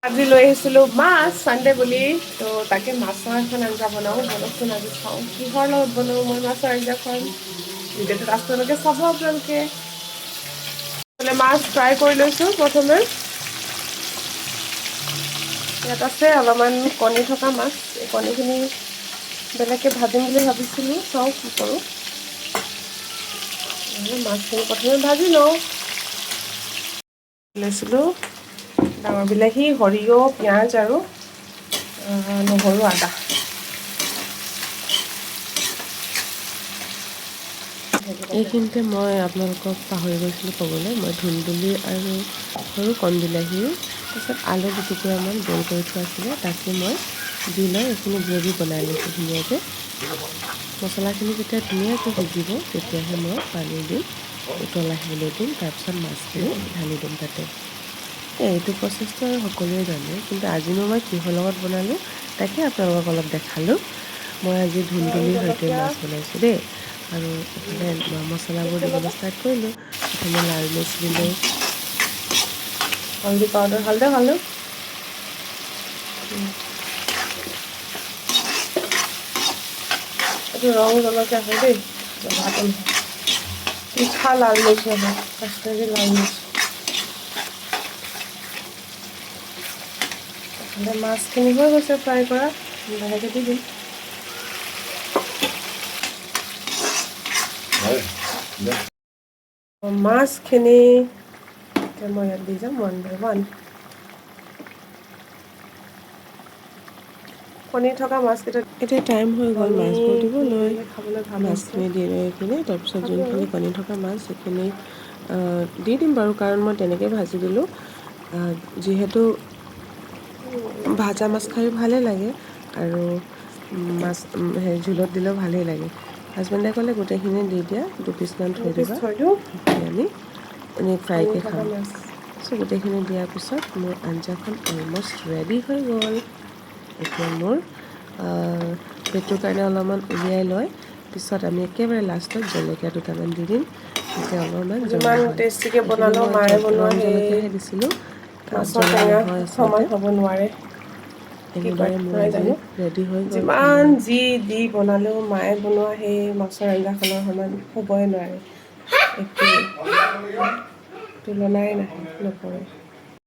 আজি লৈ আহিছিলোঁ মাছ চানডে বুলি তো তাকে মাছৰ এখন আঞ্জা বনাওঁ বলকচোন আজি চাওঁ কিহৰ লগত বনাওঁ মই মাছৰ আঞ্জাখন ভিডিঅ'টো লাষ্টলৈকে চাব আপোনালোকে মাছ ফ্ৰাই কৰি লৈছোঁ প্ৰথমে ইয়াত আছে অলপমান কণী থকা মাছ এই কণীখিনি বেলেগকৈ ভাজিম বুলি ভাবিছিলোঁ চাওঁ কি কৰোঁ মাছখিনি প্ৰথমে ভাজি লওঁ লৈছিলোঁ ডাঙৰ বিলাহী সৰিয়হ পিঁয়াজ আৰু নহৰু আদা এইখিনিতে মই আপোনালোকক পাহৰি গৈছিলোঁ ক'বলৈ মই ধুন্দুলি আৰু সৰু কণ বিলাহী তাৰপিছত আলু দুটুকুৰামান বইল কৰি থোৱা আছিলে তাকে মই দি লৈ এইখিনি গ্ৰেভি বনাই লৈছোঁ ধুনীয়াকৈ মছলাখিনি যেতিয়া ধুনীয়াকৈ সিজিব তেতিয়াহে মই পানী দিম উতল আহিবলৈ দিম তাৰপিছত মাছখিনি ঢালি দিম তাতে এইটো প্ৰচেছটো আৰু সকলোৱে জানে কিন্তু আজিনো মই কিহৰ লগত বনালোঁ তাকে আপোনালোকক অলপ দেখালোঁ মই আজি ধুন্দুলিৰ সৈতে মাছ বনাইছোঁ দেই আৰু এইফালে মছলাবোৰ দিবলৈ ষ্টাৰ্ট কৰিলোঁ প্ৰথমে লাল মিৰ্চ দিলোঁ হলদি পাউডাৰ হালধি এইটো ৰং জলকীয়া হয় দেই জ্বলাটো মিঠা লাল মিৰ্চ হয় কাশ্মীৰী লাল মিৰ্চ মাছখিনি হৈ গৈছে ফ্ৰাই কৰা লাহেকৈ দি দিম মাছখিনি এতিয়া মই ইয়াত দি যাম 1 by 1 কণী থকা মাছকেইটা এতিয়া টাইম হৈ গ'ল মাছবোৰ দিবলৈ খাবলৈ ভাল মাছখিনি দি লৈ কিনে তাৰপিছত যোনখিনি কণী থকা মাছ সেইখিনি দি দিম বাৰু কাৰণ মই তেনেকৈ ভাজি দিলোঁ যিহেতু ভাজা মাছ খাই ভালেই লাগে আৰু মাছ জোলত দিলেও ভালেই লাগে হাজবেণ্ডে ক'লে গোটেইখিনি দি দিয়া 2 পিচমান থৈ দিবা সেইখিনি আমি এনেই ফ্ৰাইকৈ খাম চ' গোটেইখিনি দিয়াৰ পিছত মোৰ আঞ্জাখন অলমষ্ট ৰেডি হৈ গ'ল এতিয়া মোৰ পেটটোৰ কাৰণে অলপমান উলিয়াই লয় পিছত আমি একেবাৰে লাষ্টত জলকীয়া দুটামান দি দিম তেতিয়া অলপমান যিমান টেষ্টিকৈ বনালেও মায়ে বনোৱা জলকীয়াহে দিছিলোঁ মাছৰ টেঙা সমান হ'ব নোৱাৰে কি কয় এনেদৰে মোৰ নহয় আজি জানো ৰেডি হৈ গ'ল যিমান যি দি বনালেও মায়ে বনোৱা সেই মাছৰ আঞ্জাখনৰ সমান হ'বই নোৱাৰে একোৱেই তুলনাই নপৰে